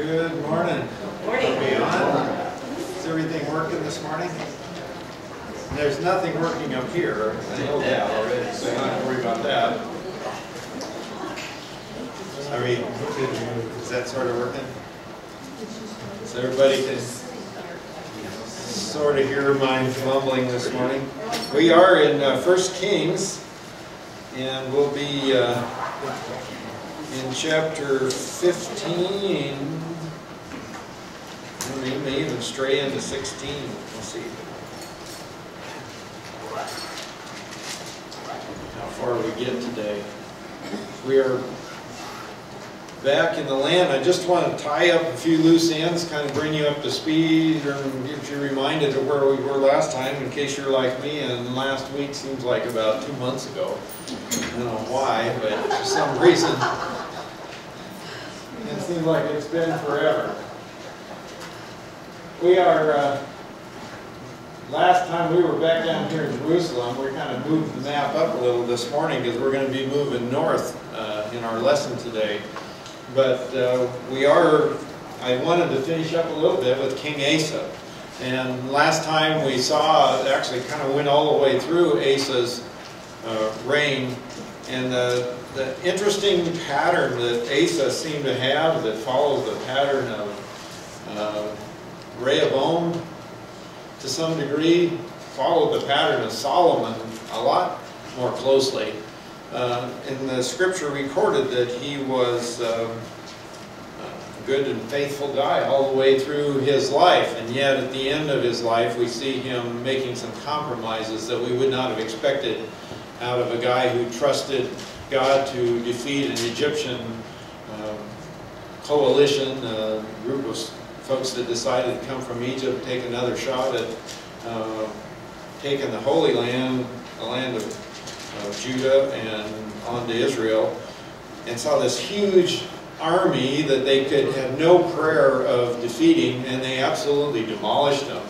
Good morning. Morning. Are we on? Is everything working this morning? There's nothing working up here. I know that already, so you don't have to worry about that. I mean, is that sort of working? So everybody can sort of hear my mumbling this morning. We are in 1 Kings, and we'll be in chapter 15, and we may even stray into 16. We'll see how far we get today. We are back in the land. I just want to tie up a few loose ends, kind of bring you up to speed, and get you reminded of where we were last time, in case you're like me, and last week seems like about 2 months ago. I don't know why, but for some reason, it seems like it's been forever. We are, last time we were back down here in Jerusalem, we kind of moved the map up a little this morning because we're going to be moving north in our lesson today. But I wanted to finish up a little bit with King Asa. And last time we saw, it actually kind of went all the way through Asa's reign. And the interesting pattern that Asa seemed to have that follows the pattern of Rehoboam to some degree, followed the pattern of Solomon a lot more closely. In the scripture recorded that he was a good and faithful guy all the way through his life, and yet at the end of his life we see him making some compromises that we would not have expected out of a guy who trusted God to defeat an Egyptian coalition, a group of folks that decided to come from Egypt, take another shot at taking the Holy Land, the land of Judah, and onto Israel, and saw this huge army that they could have no prayer of defeating, and they absolutely demolished them.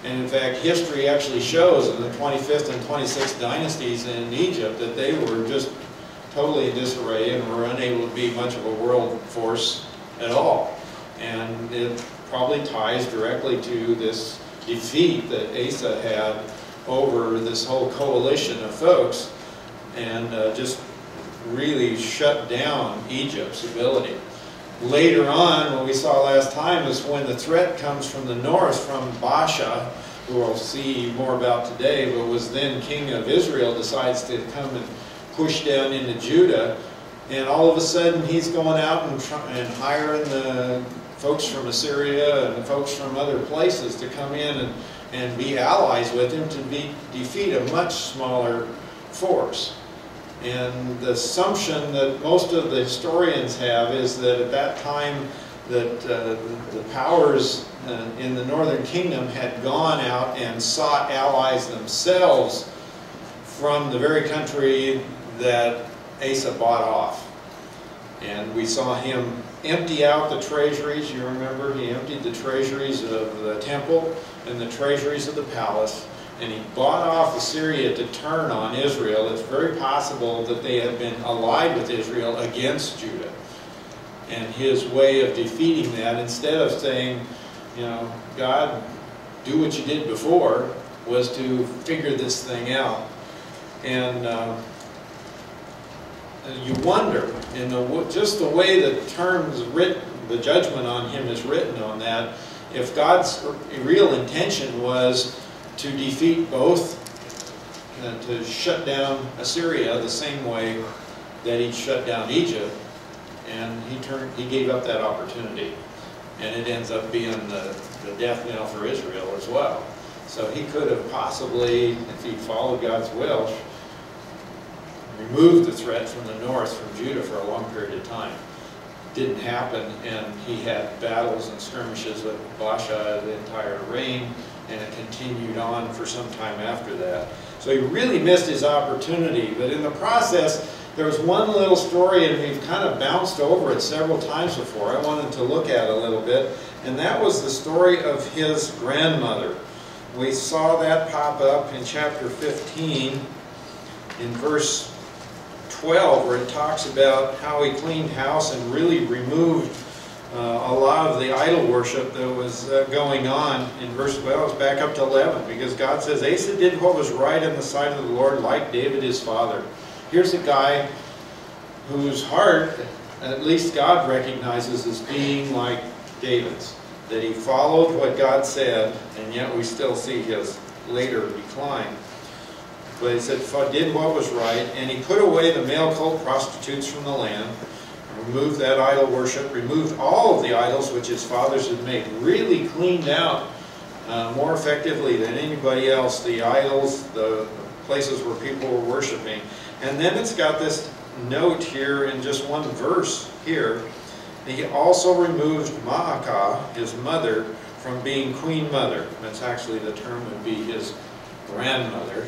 And in fact, history actually shows in the 25th and 26th dynasties in Egypt that they were just totally in disarray and were unable to be much of a world force at all. And it probably ties directly to this defeat that Asa had over this whole coalition of folks, and just really shut down Egypt's ability. Later on, what we saw last time is when the threat comes from the north, from Baasha, who we'll see more about today, but was then king of Israel, decides to come and push down into Judah, and all of a sudden he's going out and hiring the folks from Assyria and the folks from other places to come in and be allies with him to defeat a much smaller force. And the assumption that most of the historians have is that at that time that the powers in the northern kingdom had gone out and sought allies themselves from the very country that Asa bought off. And we saw him empty out the treasuries. You remember, he emptied the treasuries of the temple and the treasuries of the palace, and he bought off Assyria to turn on Israel. It's very possible that they had been allied with Israel against Judah. And his way of defeating that, instead of saying, you know, God, do what you did before, was to figure this thing out. And you wonder, in just the way the terms written, the judgment on him is written on that, if God's real intention was to defeat both, to shut down Assyria the same way that he shut down Egypt, and he gave up that opportunity, and it ends up being the death knell for Israel as well. So he could have possibly, if he followed God's will, removed the threat from the north, from Judah, for a long period of time. Didn't happen, and he had battles and skirmishes with Baasha the entire reign, and it continued on for some time after that. So he really missed his opportunity, but in the process, there was one little story, and we've kind of bounced over it several times before. I wanted to look at it a little bit, and that was the story of his grandmother. We saw that pop up in chapter 15, in verse 12, where it talks about how he cleaned house and really removed a lot of the idol worship that was going on in verse 12 is back up to 11, because God says, Asa did what was right in the sight of the Lord, like David his father. Here's a guy whose heart, at least God recognizes as being like David's, that he followed what God said, and yet we still see his later decline. But he said, did what was right, and he put away the male cult prostitutes from the land, removed that idol worship, removed all of the idols which his fathers had made, really cleaned out more effectively than anybody else the idols, the places where people were worshiping. And then it's got this note here in just one verse here. He also removed Maacah, his mother, from being queen mother. That's actually the term would be his grandmother,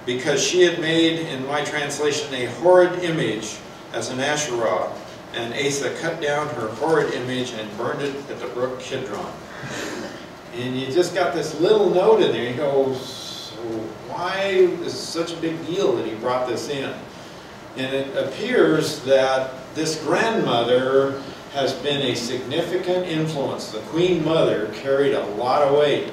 because she had made, in my translation, a horrid image as an Asherah, and Asa cut down her horrid image and burned it at the brook Kidron. And you just got this little note in there. You go, so why is it such a big deal that he brought this in? And it appears that this grandmother has been a significant influence. The queen mother carried a lot of weight.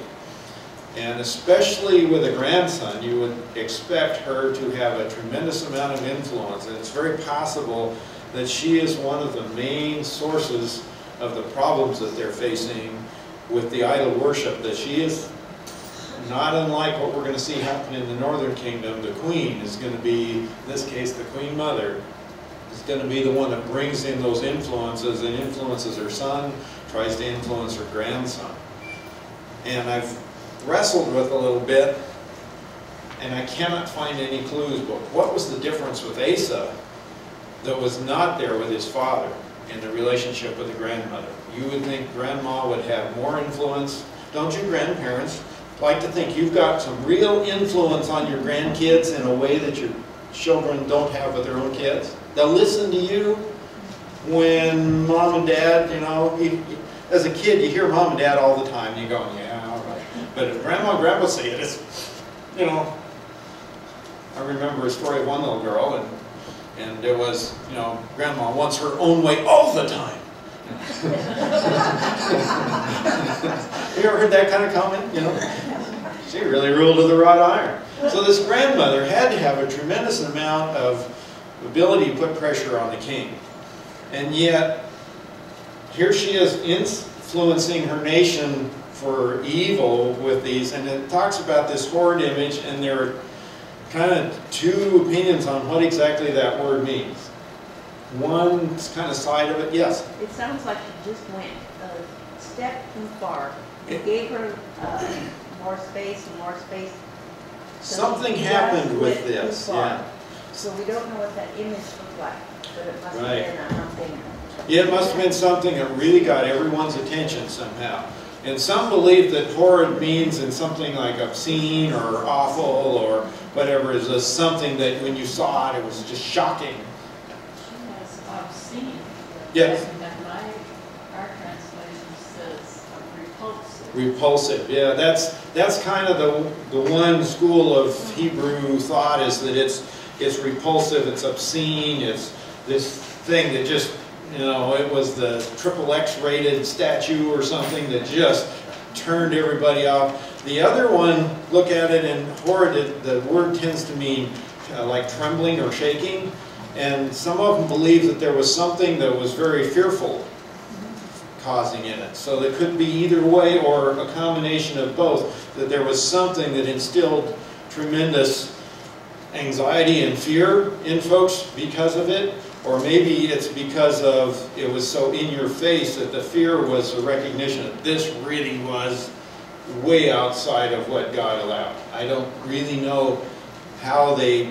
And especially with a grandson, you would expect her to have a tremendous amount of influence. And it's very possible that she is one of the main sources of the problems that they're facing with the idol worship. That she is not unlike what we're going to see happen in the northern kingdom. The queen is going to be, in this case, the queen mother, is going to be the one that brings in those influences and influences her son, tries to influence her grandson. And I've wrestled with a little bit, and I cannot find any clues, but what was the difference with Asa that was not there with his father in the relationship with the grandmother? You would think grandma would have more influence. Don't you grandparents like to think you've got some real influence on your grandkids in a way that your children don't have with their own kids? They'll listen to you when mom and dad, you know, as a kid you hear mom and dad all the time, and you're going, yeah, all right. But if grandma and grandpa say it, it's, you know, I remember a story of one little girl, and there was, you know, grandma wants her own way all the time. You ever heard that kind of comment? You know, she really ruled with a wrought iron. So this grandmother had to have a tremendous amount of ability to put pressure on the king. And yet, here she is influencing her nation for evil with these, and it talks about this horrid image, and there are kind of two opinions on what exactly that word means. One kind of side of it, yes? It sounds like he just went a step too far. It gave her more space and more space. So something happened with this, yeah. So we don't know what that image looked like, but it must have been something. Yeah, it must have been something that really got everyone's attention somehow. And some believe that horrid means in something like obscene or awful or whatever, is just something that when you saw it, it was just shocking. She was obscene. Yes. And our translation says repulsive. Repulsive, yeah. That's kind of the one school of Hebrew thought, is that it's repulsive, it's obscene, it's this thing that just, you know, it was the XXX rated statue or something that just turned everybody off. The other one, look at it, and horrid, the word tends to mean like trembling or shaking. And some of them believe that there was something that was very fearful causing in it. So it could be either way or a combination of both, that there was something that instilled tremendous anxiety and fear in folks because of it. Or maybe it's because of, it was so in your face that the fear was a recognition that this really was way outside of what God allowed. I don't really know how they,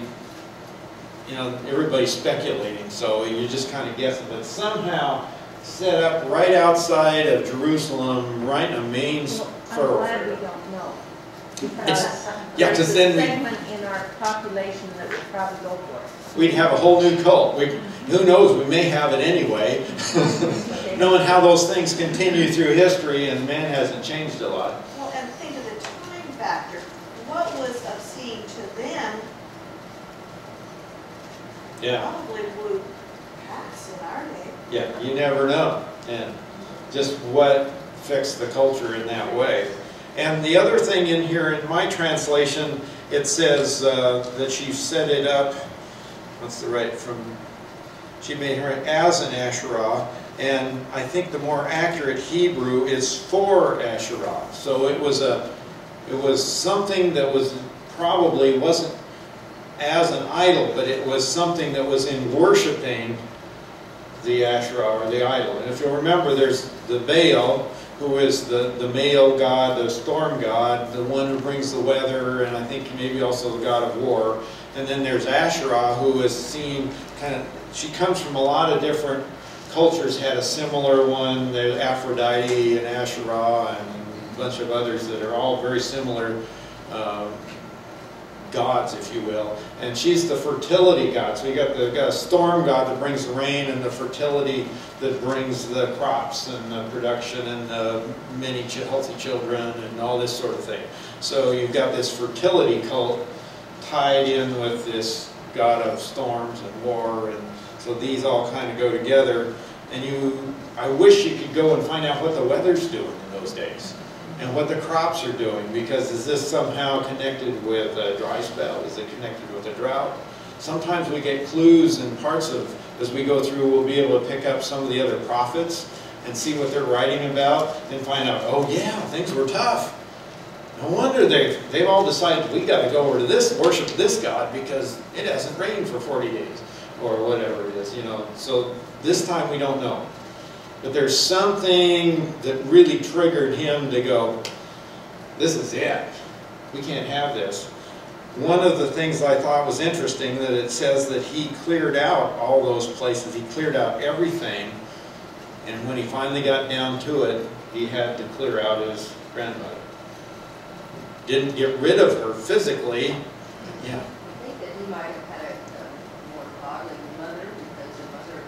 you know, everybody's speculating, so you're just kind of guessing. But somehow set up right outside of Jerusalem, right in a main thoroughfare. I'm glad we don't know. Yeah, because then there's a segment in our population that would probably go for it. We'd have a whole new cult. Who knows, we may have it anyway. Knowing how those things continue through history, and man hasn't changed a lot. Well, and think of the time factor. What was obscene to them Yeah. probably would pass in our day. Yeah, you never know. And just what fixed the culture in that way. And the other thing in here, in my translation, it says that she set it up, what's the right, she made her as an Asherah, and I think the more accurate Hebrew is for Asherah. So it was something that probably wasn't as an idol, but it was something that was in worshiping the Asherah, or the idol. And if you'll remember, there's the Baal, who is the male god, the storm god, the one who brings the weather, and I think maybe also the god of war. And then there's Asherah, who is seen she comes from a lot of different cultures, had a similar one. There's Aphrodite and Asherah and a bunch of others that are all very similar gods, if you will. And she's the fertility god. So you got a storm god that brings the rain, and the fertility that brings the crops and the production and the many healthy children and all this sort of thing. So you've got this fertility cult tied in with this god of storms and war, and so these all kind of go together. And I wish you could go and find out what the weather's doing in those days, and what the crops are doing, because is this somehow connected with a dry spell? Is it connected with a drought? Sometimes we get clues and parts of, as we go through, we'll be able to pick up some of the other prophets and see what they're writing about, and find out, oh yeah, things were tough. No wonder they've all decided we got to go over to this, worship this God, because it hasn't rained for 40 days, or whatever it is, you know. So this time we don't know. But there's something that really triggered him to go, this is it. We can't have this. One of the things I thought was interesting, that it says that he cleared out all those places. He cleared out everything. And when he finally got down to it, he had to clear out his grandmother. Didn't get rid of her physically. Yeah. I think that he might have had a more godly mother, because the mother,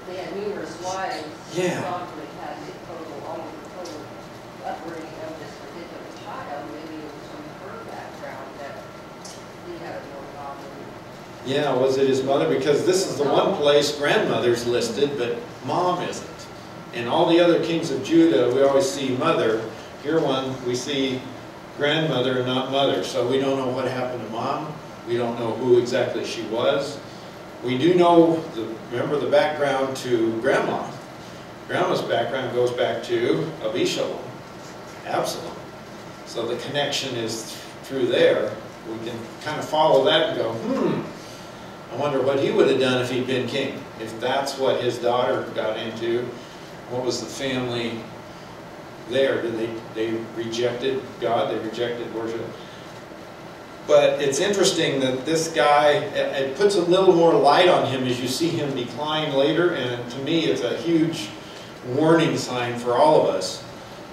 they had numerous wives. Yeah. Probably had the total upbringing of this particular child. Maybe it was from her background that he had a more godly. Yeah, was it his mother? Because this is the one place grandmother's listed, but mom isn't. In all the other kings of Judah, we always see mother. Here we see grandmother and not mother. So we don't know what happened to mom. We don't know who exactly she was. We do know, remember the background to grandma. Grandma's background goes back to Abishalom, Absalom. So the connection is through there. We can kind of follow that and go, I wonder what he would have done if he'd been king. If that's what his daughter got into, what was the family there? They rejected God, they rejected worship. But it's interesting that this guy, it puts a little more light on him as you see him decline later, and to me it's a huge warning sign for all of us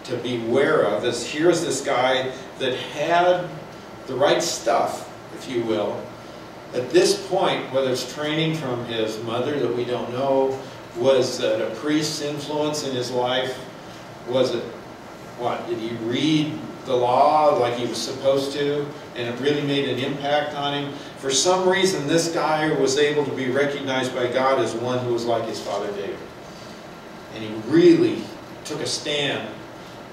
to beware of. Here's this guy that had the right stuff, if you will. At this point, whether it's training from his mother that we don't know, was it a priest's influence in his life? Was it, what, did he read the law like he was supposed to, and it really made an impact on him? For some reason, this guy was able to be recognized by God as one who was like his father David. And he really took a stand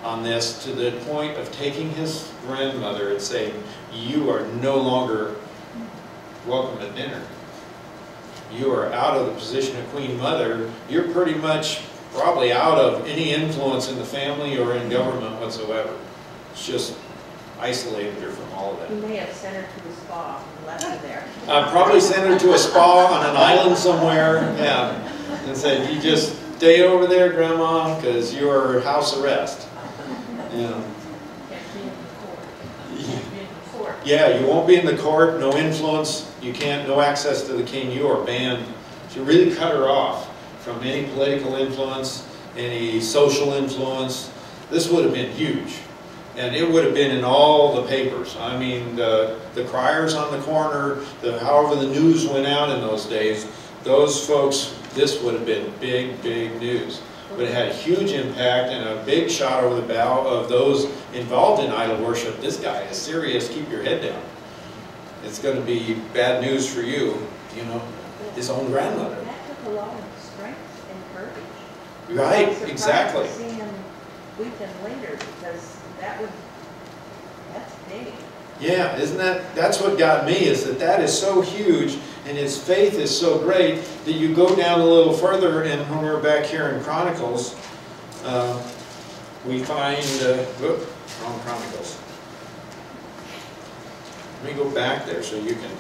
on this to the point of taking his grandmother and saying, you are no longer welcome at dinner. You are out of the position of Queen Mother. You're pretty much probably out of any influence in the family or in government whatsoever. It's just isolated her from all of You that. may have sent her to the spa and left her there. Probably sent her to a spa on an island somewhere, yeah, and said, you just stay over there, Grandma, because you're house arrest. Yeah. Can't be in the court. Can't be in the court. Yeah, you won't be in the court, no influence, you can't, no access to the king, you are banned. She really cut her off from any political influence, any social influence. This would have been huge. And it would have been in all the papers. I mean, the criers on the corner, however the news went out in those days, those folks, this would have been big, big news. But it had a huge impact and a big shot over the bow of those involved in idol worship. This guy is serious, keep your head down. It's going to be bad news for you, you know, his own grandmother. That took a lot of strength and courage. Right, I'm surprised exactly. to see him weaken later, because that's big. Yeah, isn't that's what got me, is that is so huge, and his faith is so great, that you go down a little further, and when we're back here in Chronicles, we find, wrong Chronicles. Let me go back there so you can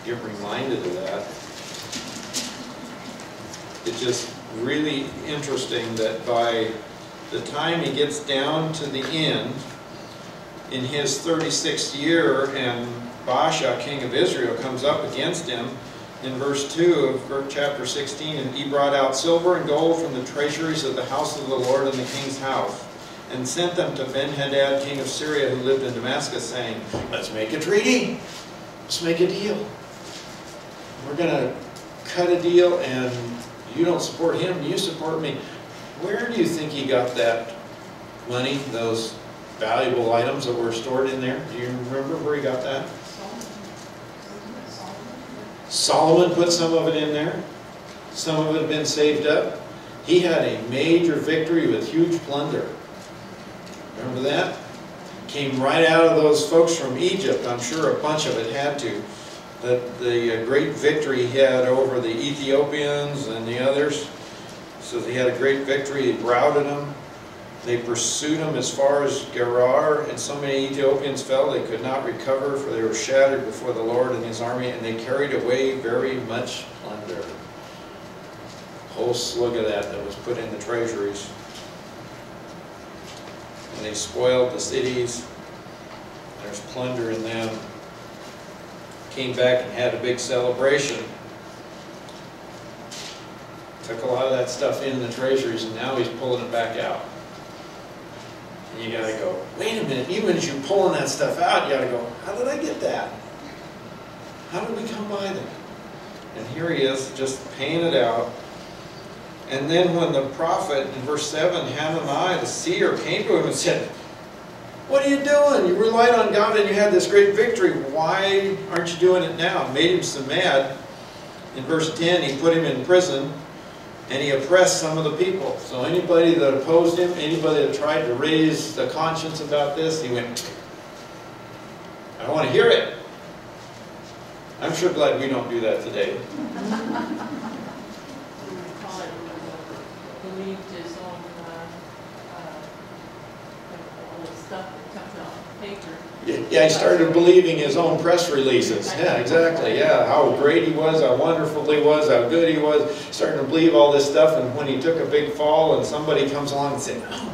get reminded of that. It's just really interesting that by the time he gets down to the end, in his 36th year, and Baasha, king of Israel, comes up against him, in verse 2 of chapter 16, and he brought out silver and gold from the treasuries of the house of the Lord and the king's house, and sent them to Ben-Hadad, king of Syria, who lived in Damascus, saying, let's make a treaty. Let's make a deal. We're going to cut a deal, and you don't support him, you support me. Where do you think he got that money, those valuable items that were stored in there? Do you remember where he got that? Solomon put some of it in there. Some of it had been saved up. He had a major victory with huge plunder. Remember that? Came right out of those folks from Egypt. I'm sure a bunch of it had to. The great victory he had over the Ethiopians and the others. So he had a great victory. He routed them. They pursued him as far as Gerar, and so many Ethiopians fell they could not recover, for they were shattered before the Lord and his army, and they carried away very much plunder. A whole slug of that was put in the treasuries. And they spoiled the cities. There's plunder in them. Came back and had a big celebration. Took a lot of that stuff in the treasuries, and now he's pulling it back out. And you gotta go, wait a minute, even as you're pulling that stuff out, you gotta go, how did I get that? How did we come by that? And here he is, just paying it out. And then when the prophet, in verse 7, Hananiah, the seer, came to him and said, what are you doing? You relied on God and you had this great victory. Why aren't you doing it now? Made him so mad. In verse 10, he put him in prison, and he oppressed some of the people. So anybody that opposed him, anybody that tried to raise the conscience about this, he went, I don't want to hear it. I'm sure glad we don't do that today. Believed his own, all the stuff that comes out on paper. Yeah, he started believing his own press releases. Yeah, exactly. Yeah, how great he was, how wonderful he was, how good he was. Starting to believe all this stuff, and when he took a big fall and somebody comes along and said, oh,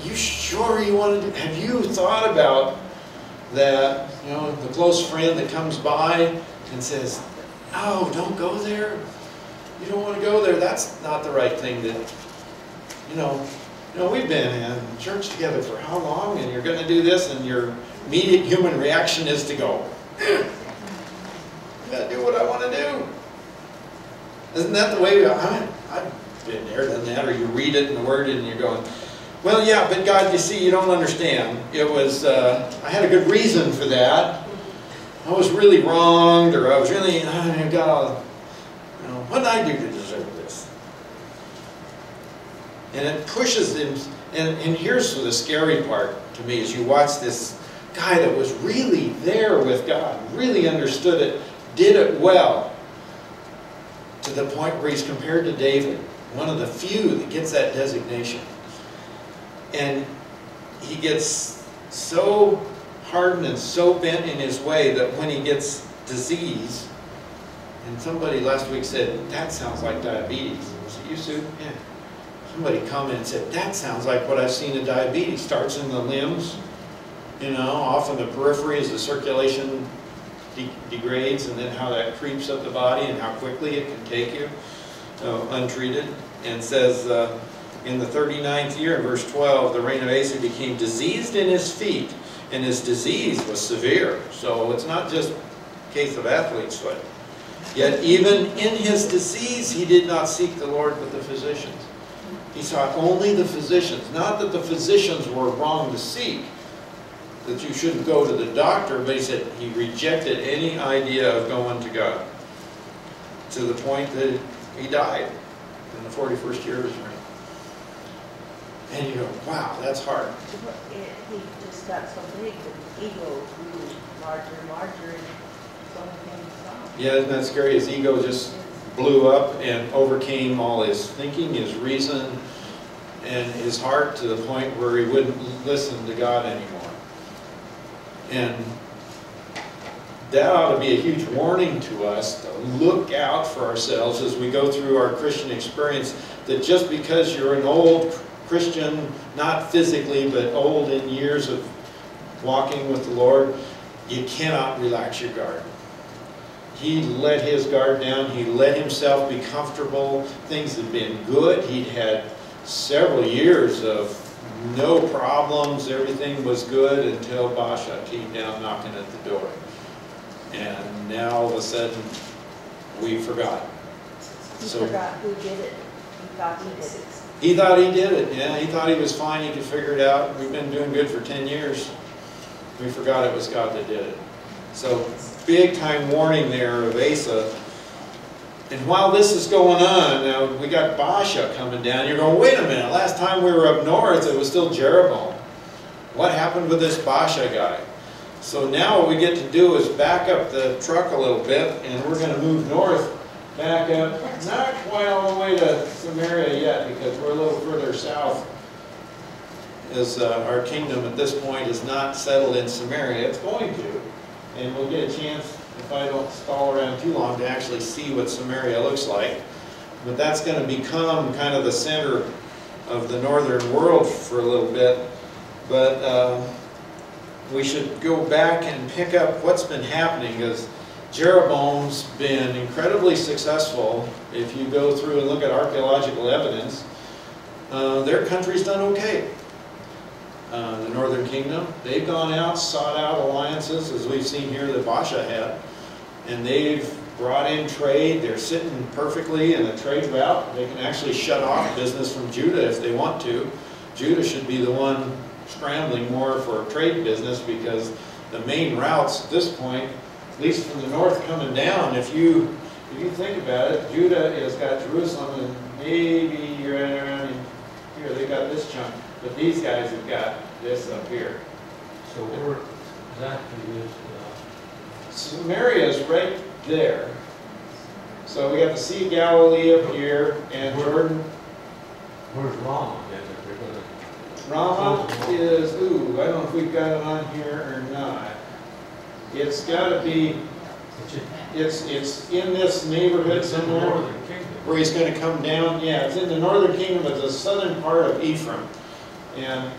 you sure you want to do, have you thought about that, you know, the close friend that comes by and says, oh, don't go there. You don't want to go there. That's not the right thing to, you know, we've been in church together for how long, and you're going to do this, and your immediate human reaction is to go, I got to do what I want to do. Isn't that the way I've been there, done that, or you read it in the Word and you're going, well, yeah, but God, you see, you don't understand. It was, I had a good reason for that. I was really wronged, or I was really, God, you know, what did I do to deserve this? And it pushes them, and here's the scary part to me, is you watch this guy that was really there with God, really understood it, did it well, to the point where he's compared to David, one of the few that gets that designation. And he gets so hardened and so bent in his way that when he gets disease, and somebody last week said, that sounds like diabetes. Was it you, Sue? Yeah. Somebody commented and said, that sounds like what I've seen in diabetes. Starts in the limbs, you know, off in the periphery as the circulation degrades, and then how that creeps up the body and how quickly it can take you untreated. And says in the 39th year, in verse 12, the reign of Asa became diseased in his feet, and his disease was severe. So it's not just a case of athlete's foot. Yet even in his disease, he did not seek the Lord but the physicians. He sought only the physicians. Not that the physicians were wrong to seek, that you shouldn't go to the doctor, but he said he rejected any idea of going to God, to the point that he died. in the 41st year of his reign. And you go, wow, that's hard. He just got so big that his ego grew larger and larger, and so anything he saw. Yeah, isn't that scary? His ego just blew up and overcame all his thinking, his reason, and his heart to the point where he wouldn't listen to God anymore. And that ought to be a huge warning to us to look out for ourselves as we go through our Christian experience, that just because you're an old Christian, not physically, but old in years of walking with the Lord, you cannot relax your guard. He let his guard down. He let himself be comfortable. Things had been good. He'd had several years of no problems. Everything was good until Baasha came down knocking at the door. And now all of a sudden, we forgot. He forgot who did it. He thought he did it. He thought he did it, yeah. He thought he was fine, he could figure it out. We've been doing good for 10 years. We forgot it was God that did it. So, big time warning there of Asa. And while this is going on, now we got Baasha coming down. You're going, wait a minute, last time we were up north, it was still Jeroboam. What happened with this Baasha guy? So now what we get to do is back up the truck a little bit, and we're going to move north. Back up, not quite all the way to Samaria yet, because we're a little further south, as our kingdom at this point is not settled in Samaria. It's going to, and we'll get a chance, if I don't stall around too long, to actually see what Samaria looks like. But that's going to become kind of the center of the northern world for a little bit. But we should go back and pick up what's been happening, because Jeroboam's been incredibly successful. If you go through and look at archaeological evidence, their country's done okay. The Northern Kingdom, they've gone out, sought out alliances, as we've seen here that Baasha had, and they've brought in trade. They're sitting perfectly in a trade route. They can actually shut off business from Judah if they want to. Judah should be the one scrambling more for trade business, because the main routes at this point, at least from the north coming down, if you think about it, Judah has got Jerusalem and maybe right around in here, they've got this chunk, but these guys have got this up here. So where exactly is Samaria is right there. So we got the Sea of Galilee up here, and Jordan. where's Rama? Then, if they're Ramah is, ooh, I don't know if we've got it on here or not. It's got to be, it's in this neighborhood it's in the somewhere Northern Kingdom. where he's going to come down. Yeah, it's in the northern kingdom, but the southern part of Ephraim. And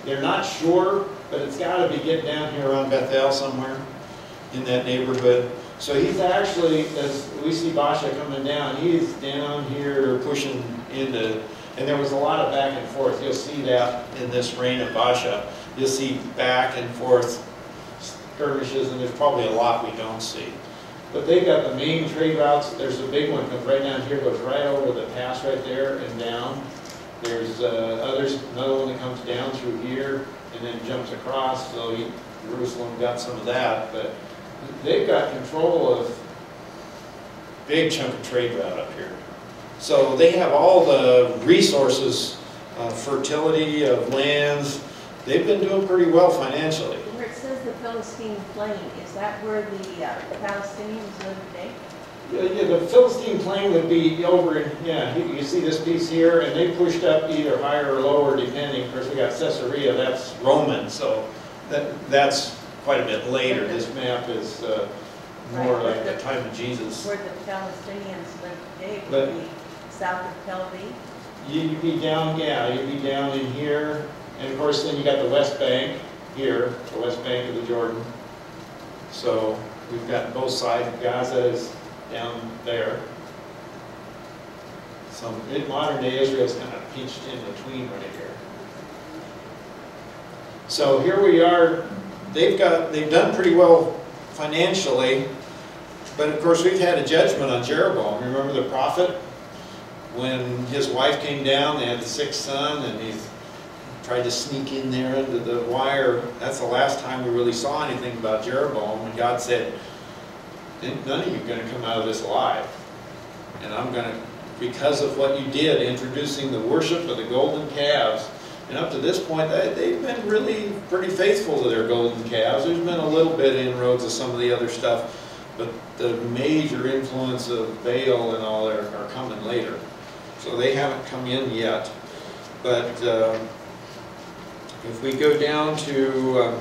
they're not sure, but it's got to be getting down here around Bethel somewhere in that neighborhood. So he's actually, as we see Baasha coming down, he's down here pushing into, and there was a lot of back and forth. You'll see that in this reign of Baasha. You'll see back and forth skirmishes, and there's probably a lot we don't see. But they've got the main trade routes. There's a big one comes right down here, goes right over the pass right there and down. There's another one that comes down through here and then jumps across. So Jerusalem got some of that, but they've got control of big chunk of trade route up here. So they have all the resources, fertility of lands. They've been doing pretty well financially. Where it says the Philistine plain, is that where the Palestinians live today? Yeah, the Philistine plain would be over in, yeah, you see this piece here, and they pushed up either higher or lower depending. Of course, we got Caesarea, that's Roman, so that's quite a bit later. This map is more Right, like the time of Jesus. Where the Palestinians live today But- would be south of Tel Aviv. You'd be down, yeah, you'd be down in here, and of course then you got the West Bank here, the West Bank of the Jordan. So we've got both sides. Gaza is down there. So modern day Israel's kind of pinched in between right here. So here we are. They've done pretty well financially, but of course we've had a judgment on Jeroboam. Remember the prophet? When his wife came down, they had the sixth son, and he tried to sneak in there under the wire. That's the last time we really saw anything about Jeroboam. And God said, none of you are going to come out of this alive. And I'm going to because of what you did, introducing the worship of the golden calves. And up to this point, they've been really pretty faithful to their golden calves. There's been a little bit of inroads of some of the other stuff, but the major influence of Baal and all are coming later. So they haven't come in yet. But if we go down to,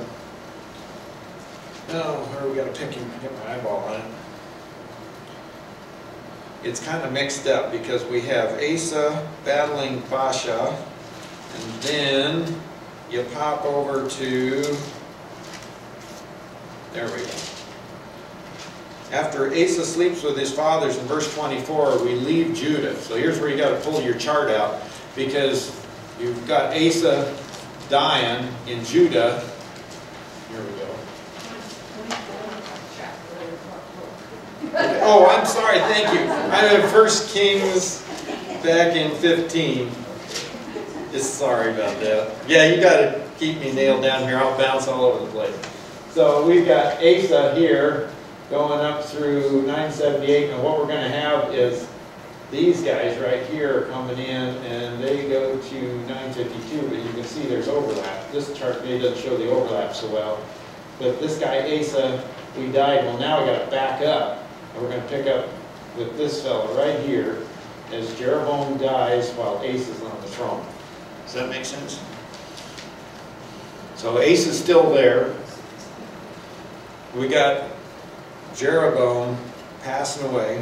where we got to pick my eyeball on it. It's kind of mixed up because we have Asa battling Baasha, and then you pop over to, there we go. After Asa sleeps with his fathers in verse 24, we leave Judah. So here's where you got to pull your chart out, because you've got Asa dying in Judah. Here we go. Oh, I'm sorry, thank you. I'm in 1 Kings back in 15. Just sorry about that. Yeah, you got to keep me nailed down here. I'll bounce all over the place. So we've got Asa here going up through 978, and what we're going to have is these guys right here coming in, and they go to 952, but you can see there's overlap. This chart maybe doesn't show the overlap so well. But this guy Asa, we died. Well, now we got to back up. And we're going to pick up with this fellow right here as Jeroboam dies while Asa's on the throne. Does that make sense? So Asa's still there. We got Jeroboam passing away.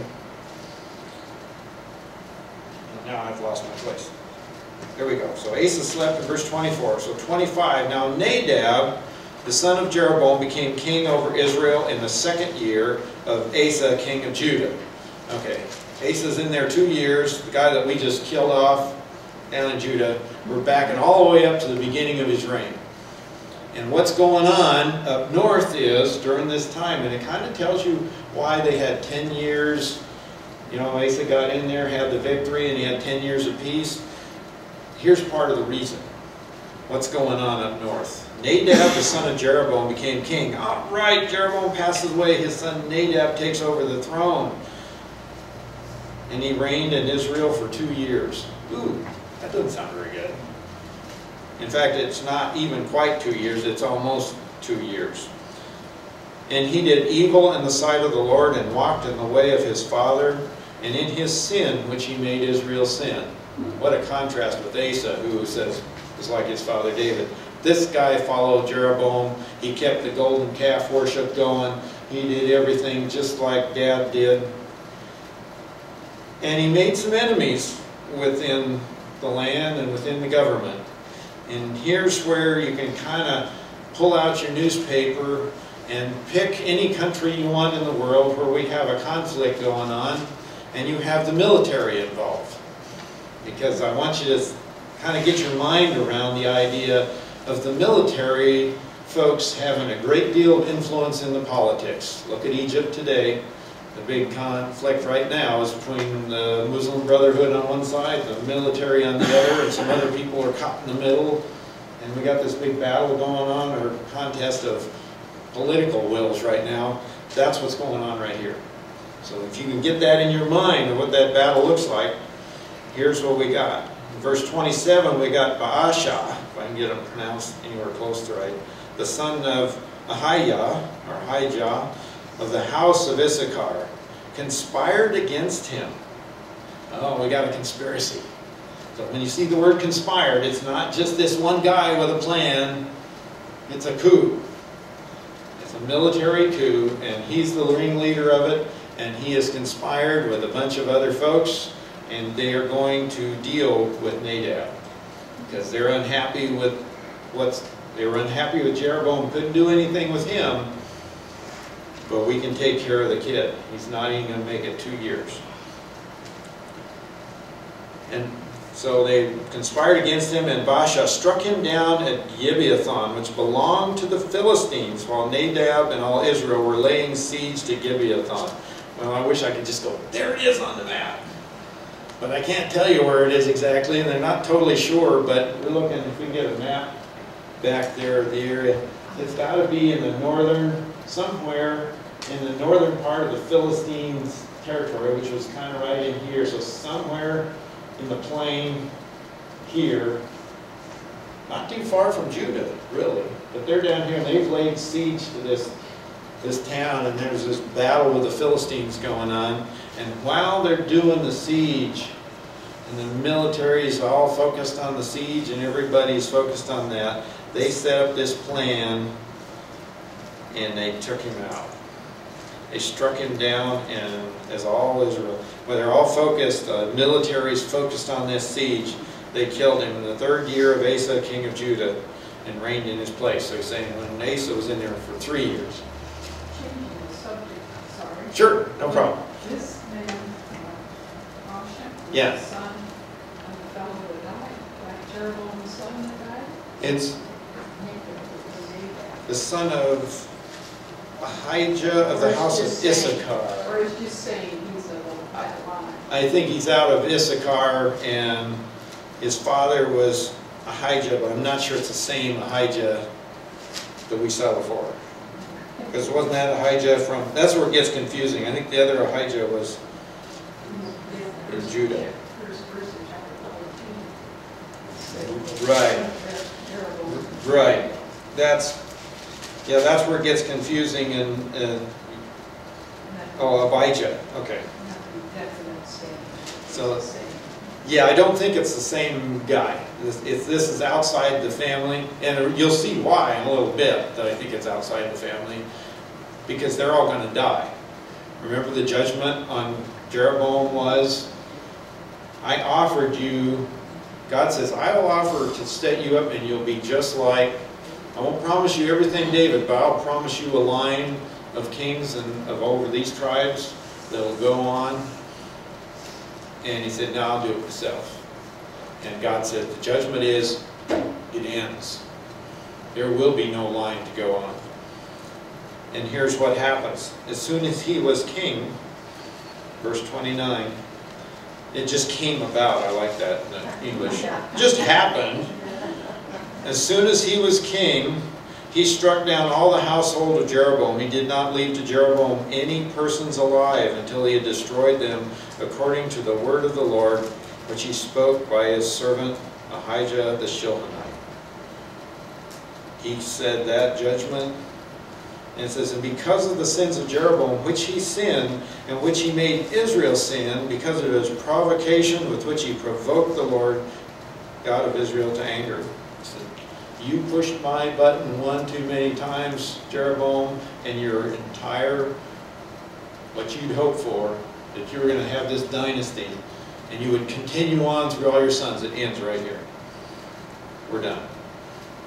And now I've lost my place. There we go. So Asa slept in verse 24. So 25. Now Nadab, the son of Jeroboam, became king over Israel in the 2nd year of Asa, king of Judah. Okay, Asa's in there 2 years. The guy that we just killed off down in Judah, we're backing all the way up to the beginning of his reign. And what's going on up north is, during this time, and it kind of tells you why they had 10 years. You know, Asa got in there, had the victory, and he had 10 years of peace. Here's part of the reason. What's going on up north? Nadab, the son of Jeroboam, became king. All right, Jeroboam passes away. His son Nadab takes over the throne. And he reigned in Israel for 2 years. Ooh, that doesn't sound very good. In fact, it's not even quite 2 years. It's almost 2 years. And he did evil in the sight of the Lord and walked in the way of his father and in his sin, which he made Israel sin. What a contrast with Asa, who says is like his father David. This guy followed Jeroboam. He kept the golden calf worship going. He did everything just like Dad did. And he made some enemies within the land and within the government. And here's where you can kind of pull out your newspaper and pick any country you want in the world where we have a conflict going on and you have the military involved. Because I want you to kind of get your mind around the idea of the military folks having a great deal of influence in the politics. Look at Egypt today. The big conflict right now is between the Muslim Brotherhood on one side, the military on the other, and some other people are caught in the middle. And we got this big battle going on, or contest of political wills right now. That's what's going on right here. So if you can get that in your mind of what that battle looks like, here's what we got. In verse 27, we got Baasha, if I can get them pronounced anywhere close to right, the son of Ahijah, of the house of Issachar, conspired against him. Oh, we got a conspiracy. So when you see the word conspired, it's not just this one guy with a plan. It's a coup. It's a military coup, and he's the ringleader of it, and he has conspired with a bunch of other folks, and they are going to deal with Nadab because they're unhappy with Jeroboam. Couldn't do anything with him, but we can take care of the kid. He's not even going to make it 2 years. And so they conspired against him, and Baasha struck him down at Gibeathon, which belonged to the Philistines, while Nadab and all Israel were laying siege to Gibeathon. Well, I wish I could just go, there it is on the map. But I can't tell you where it is exactly, and they're not totally sure, but we're looking, if we can get a map back there of the area. It's got to be in the northern, somewhere in the northern part of the Philistines' territory, which was kind of right in here. So somewhere in the plain here, not too far from Judah, really. But they're down here, and they've laid siege to this town, and there's this battle with the Philistines going on. And while they're doing the siege, and the military is all focused on the siege, and everybody's focused on that, they set up this plan, and they took him out. They struck him down, and as all Israel, when they're all focused, the military's focused on this siege, they killed him in the 3rd year of Asa, king of Judah, and reigned in his place. So he's saying when Asa was in there for 3 years. Changing the subject, sorry. Sure, no problem. This man, Baasha, Yeah. the son of the fellow that died, like Jeroboam's son that died, It's was he that? the son of Ahijah of the house of Issachar. Or is just saying he's of that line? I think he's out of Issachar, and his father was Ahijah, but I'm not sure it's the same Ahijah that we saw before. Because wasn't that Ahijah from, that's where it gets confusing. I think the other Ahijah was in Judah. First verse of chapter 14. Right, Jeroboam. right. That's where it gets confusing, and oh, Abijah, okay. Definite statement. So- It's the same. Yeah, I don't think it's the same guy. This is outside the family, and you'll see why in a little bit that I think it's outside the family, because they're all going to die. Remember the judgment on Jeroboam was, I offered you, God says, I will offer to set you up and you'll be just like, I won't promise you everything, David, but I'll promise you a line of kings and of over these tribes that will go on. And he said, no, I'll do it myself. And God said, the judgment is, it ends. There will be no line to go on. And here's what happens. As soon as he was king, verse 29, it just came about. I like that in the English. It just happened. As soon as he was king, he struck down all the household of Jeroboam. He did not leave to Jeroboam any persons alive until he had destroyed them, according to the word of the Lord, which he spoke by his servant Ahijah the Shilonite. He said that judgment, and it says, and because of the sins of Jeroboam, which he sinned, and which he made Israel sin, because of his provocation with which he provoked the Lord, God of Israel, to anger. He said, you pushed my button one too many times, Jeroboam, and your entire, what you'd hoped for, that you were going to have this dynasty, and you would continue on through all your sons. It ends right here. We're done.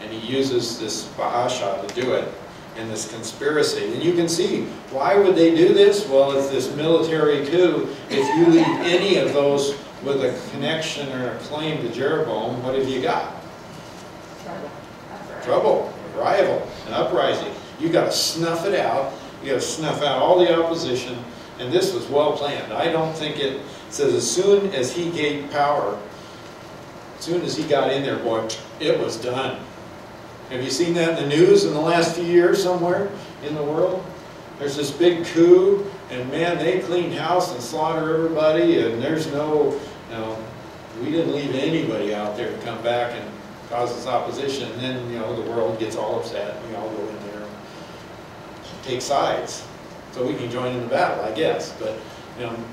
And he uses this Baasha to do it, and this conspiracy. And you can see, why would they do this? Well, it's this military coup. If you leave any of those with a connection or a claim to Jeroboam, what have you got? Trouble, a rival, an uprising. You got to snuff it out. You got to snuff out all the opposition. And this was well planned. I don't think it says as soon as he gained power, as soon as he got in there, boy, it was done. Have you seen that in the news in the last few years somewhere in the world? There's this big coup, and man, they cleaned house and slaughter everybody, and there's no, we didn't leave anybody out there to come back and cause us opposition. And then, the world gets all upset. We all go in there and take sides, so we can join in the battle, I guess. But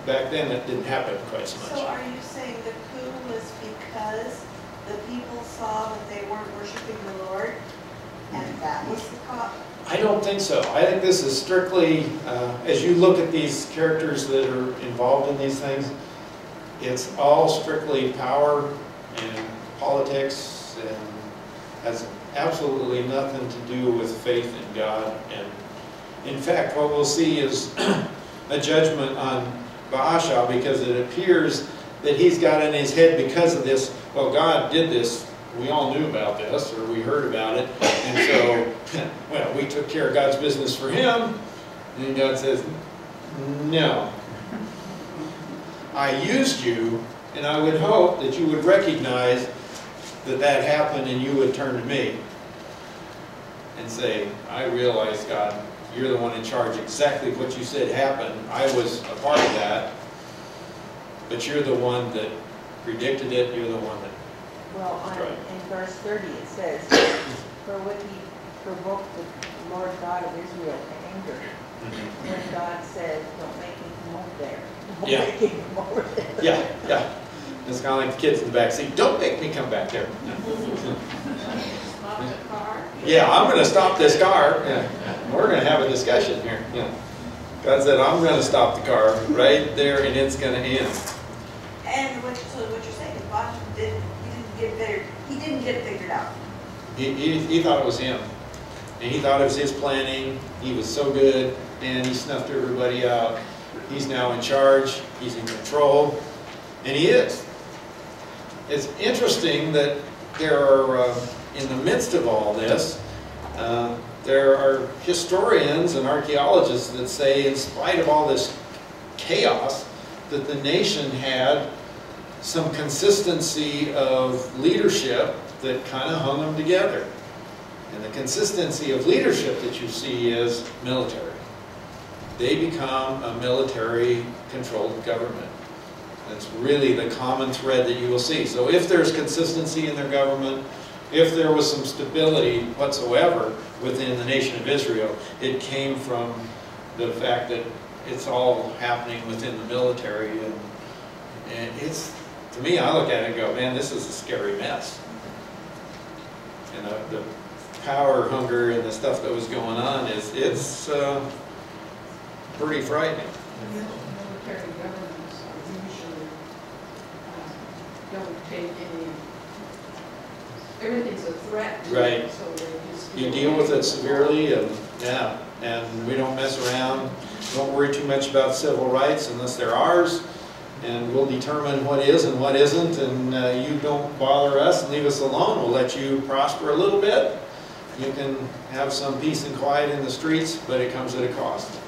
back then that didn't happen quite so much. So are you saying the coup was because the people saw that they weren't worshiping the Lord, and that was the cause? I don't think so. I think this is strictly, as you look at these characters that are involved in these things, it's all strictly power and politics, and has absolutely nothing to do with faith in God. And in fact, what we'll see is a judgment on Baasha, because it appears that he's got in his head, because of this, well, God did this, we all knew about this, or we heard about it, and so, well, we took care of God's business for him, and then God says, no. I used you, and I would hope that you would recognize that that happened, and you would turn to me and say, I realize, God, you're the one in charge. Exactly what you said happened. I was a part of that. But you're the one that predicted it. You're the one that, Well, That's right. in verse 30 it says, for what he provoked the Lord God of Israel to anger, when God said, don't make him come over there. Don't Yeah. make him come over there. yeah, yeah. It's kind of like the kids in the back seat. Don't make me come back there. Stop the car. Yeah, I'm going to stop this car. Yeah. We're going to have a discussion here. Yeah. God said, I'm going to stop the car right there, and it's going to end. And so what you're saying is Bosch didn't get it figured out. He thought it was him. And he thought it was his planning. He was so good, and he snuffed everybody out. He's now in charge. He's in control. And he is. It's interesting that there are, in the midst of all this, there are historians and archaeologists that say, in spite of all this chaos, that the nation had some consistency of leadership that kind of hung them together. And the consistency of leadership that you see is military. They become a military-controlled government. That's really the common thread that you will see. So if there's consistency in their government, if there was some stability whatsoever within the nation of Israel, it came from the fact that it's all happening within the military. And it's, to me, I look at it and go, man, this is a scary mess. And the power hunger and the stuff that was going on it's pretty frightening. Military governments usually don't take everything's a threat. Right. So they just. You deal with it severely, and yeah, and we don't mess around. Don't worry too much about civil rights unless they're ours, and we'll determine what is and what isn't, and you don't bother us and leave us alone. We'll let you prosper a little bit. You can have some peace and quiet in the streets, but it comes at a cost.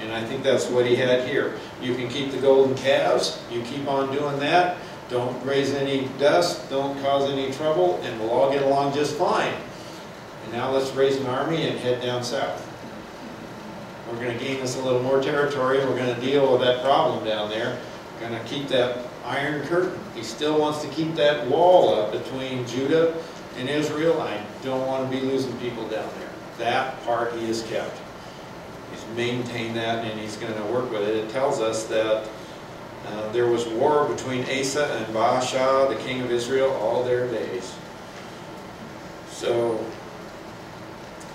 And I think that's what he had here. You can keep the golden calves, you keep on doing that, don't raise any dust, don't cause any trouble, and we'll all get along just fine. And now let's raise an army and head down south. We're going to gain us a little more territory, we're going to deal with that problem down there. We're going to keep that iron curtain. He still wants to keep that wall up between Judah and Israel. I don't want to be losing people down there. That part he has kept. He's maintained that, and he's going to work with it. It tells us that there was war between Asa and Baasha, the king of Israel, all their days. So,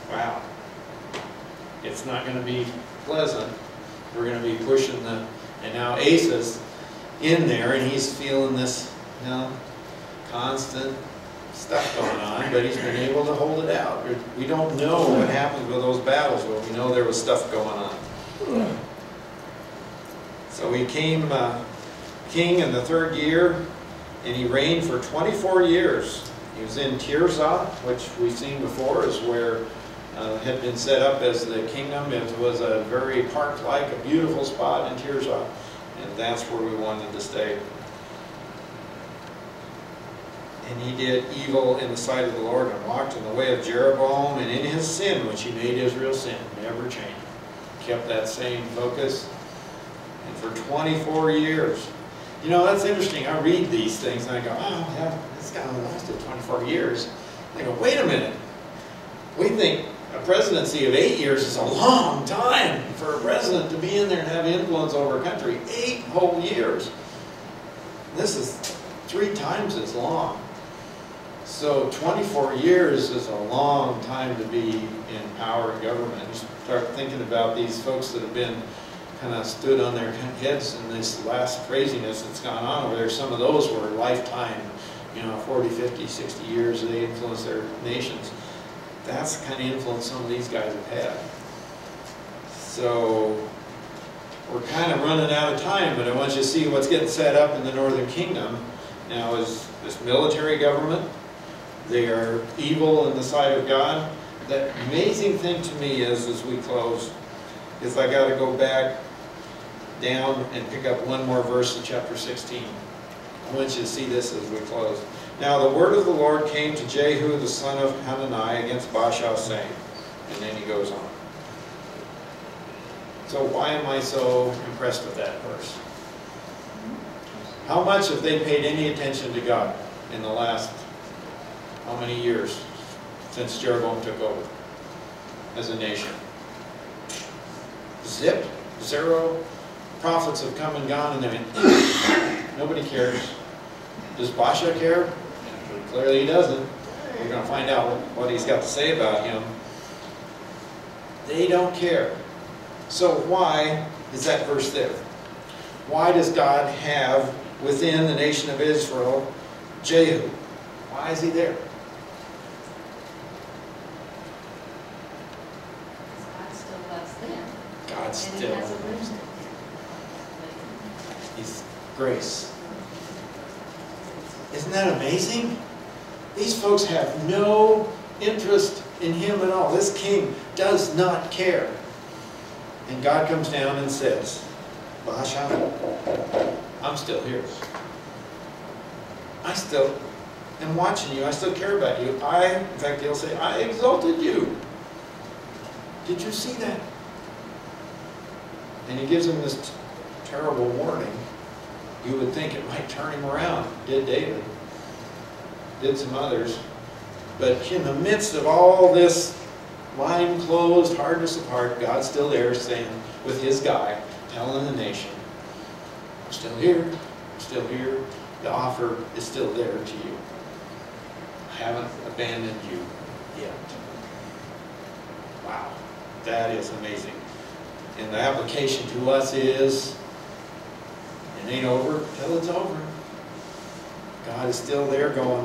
wow. It's not going to be pleasant. We're going to be pushing the... And now Asa's in there, and he's feeling this, constant stuff going on, but he's been able to hold it out. We don't know what happened with those battles, but we know there was stuff going on. So he came king in the 3rd year, and he reigned for 24 years. He was in Tirzah, which we've seen before, is where had been set up as the kingdom. It was a very park-like, a beautiful spot in Tirzah, and that's where we wanted to stay. And he did evil in the sight of the Lord and walked in the way of Jeroboam, and in his sin, which he made Israel sin, never changed. Kept that same focus. And for 24 years. You know, that's interesting. I read these things and I go, oh, yeah, this guy only lasted 24 years. I go, wait a minute. We think a presidency of 8 years is a long time for a president to be in there and have influence over a country. 8 whole years. This is 3 times as long. So 24 years is a long time to be in power and government. You start thinking about these folks that have been kind of stood on their heads in this last craziness that's gone on over there. Some of those were lifetime, 40, 50, 60 years they influenced their nations. That's the kind of influence some of these guys have had. So we're kind of running out of time, but I want you to see what's getting set up in the Northern Kingdom. Now is this military government. They are evil in the sight of God. The amazing thing to me is, as we close, is I got to go back down and pick up one more verse in chapter 16. I want you to see this as we close. Now the word of the Lord came to Jehu the son of Hanani against Baasha, saying, and then he goes on. So why am I so impressed with that verse? How much have they paid any attention to God in the last, how many years since Jeroboam took over as a nation? Zip, zero. Prophets have come and gone, and then nobody cares. Does Baasha care? Clearly he doesn't. We're going to find out what he's got to say about him. They don't care. So why is that verse there? Why does God have within the nation of Israel Jehu? Why is he there? God still loves them. God And he still. has a reason. He's grace. Isn't that amazing? These folks have no interest in him at all. This king does not care. And God comes down and says, Baasha, I'm still here. I still am watching you. I still care about you. In fact, he'll say, I exalted you. Did you see that? And he gives him this terrible warning. You would think it might turn him around. Did David. Did some others. But in the midst of all this line closed, hardness of heart, God's still there saying, with his guy, telling the nation, I'm still here. I'm still here. The offer is still there to you. I haven't abandoned you yet. Wow. That is amazing. And the application to us is, it ain't over till it's over. God is still there going,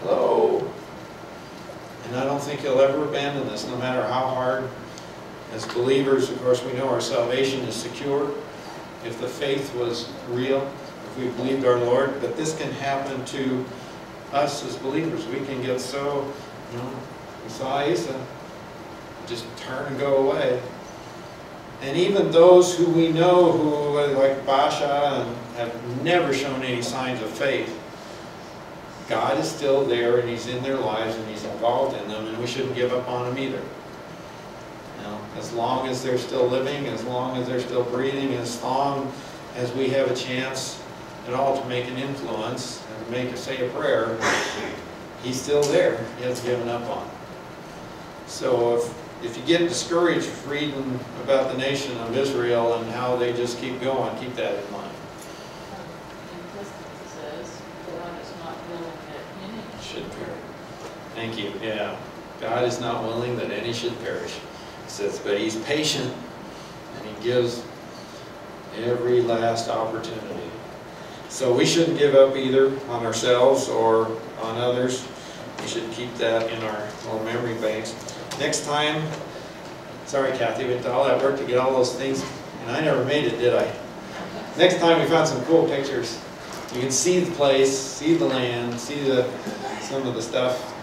hello. And I don't think he'll ever abandon us, no matter how hard. As believers, of course, we know our salvation is secure if the faith was real, if we believed our Lord. But this can happen to us as believers. We can get so, we saw Asa just turn and go away. And even those who we know who, like Baasha, and have never shown any signs of faith, God is still there, and he's in their lives, and he's involved in them, and we shouldn't give up on them either. As long as they're still living, as long as they're still breathing, as long as we have a chance at all to make an influence and to say a prayer, he's still there. He hasn't given up on. So if you get discouraged reading about the nation of Israel and how they just keep going, keep that in mind. Implicitly says, God is not willing that any Should perish. Thank you. Yeah. God is not willing that any should perish. He says, but he's patient, and he gives every last opportunity. So we shouldn't give up either on ourselves or on others. We should keep that in our little memory banks. Next time, sorry Kathy, we did all that work to get all those things, and I never made it, did I? Next time we found some cool pictures. You can see the place, see the land, see some of the stuff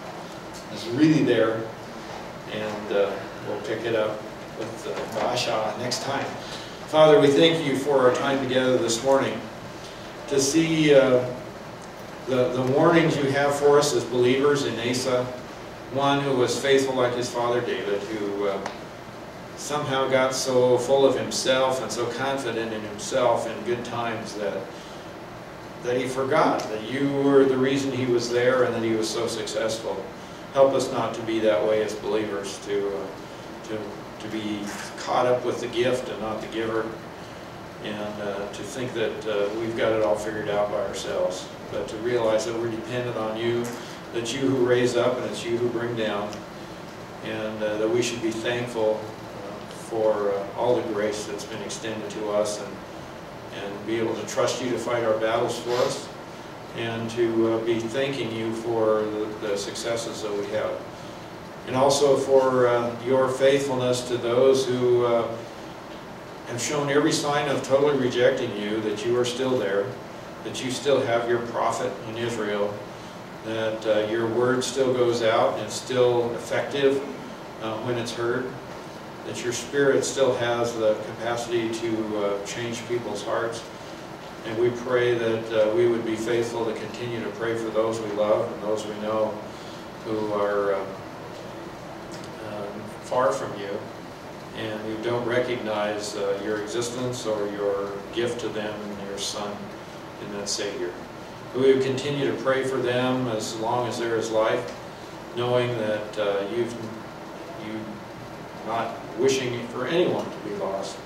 that's really there, and we'll pick it up with Baasha next time. Father, we thank you for our time together this morning to see the warnings you have for us as believers in Asa. One who was faithful like his father David, who somehow got so full of himself and so confident in himself in good times that he forgot that you were the reason he was there and that he was so successful. Help us not to be that way as believers, to be caught up with the gift and not the giver, and to think that we've got it all figured out by ourselves, but to realize that we're dependent on you, that you who raise up and it's you who bring down, and that we should be thankful for all the grace that's been extended to us, and be able to trust you to fight our battles for us, and to be thanking you for the successes that we have. And also for your faithfulness to those who have shown every sign of totally rejecting you, that you are still there, that you still have your prophet in Israel, that your word still goes out and it's still effective when it's heard, that your spirit still has the capacity to change people's hearts. And we pray that we would be faithful to continue to pray for those we love and those we know who are far from you, and who don't recognize your existence or your gift to them and your Son in that Savior. We would continue to pray for them as long as there is life, knowing that you not wishing for anyone to be lost,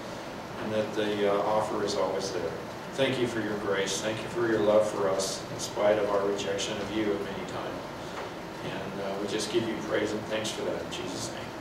and that the offer is always there. Thank you for your grace. Thank you for your love for us, in spite of our rejection of you at many times. And we just give you praise and thanks for that in Jesus' name.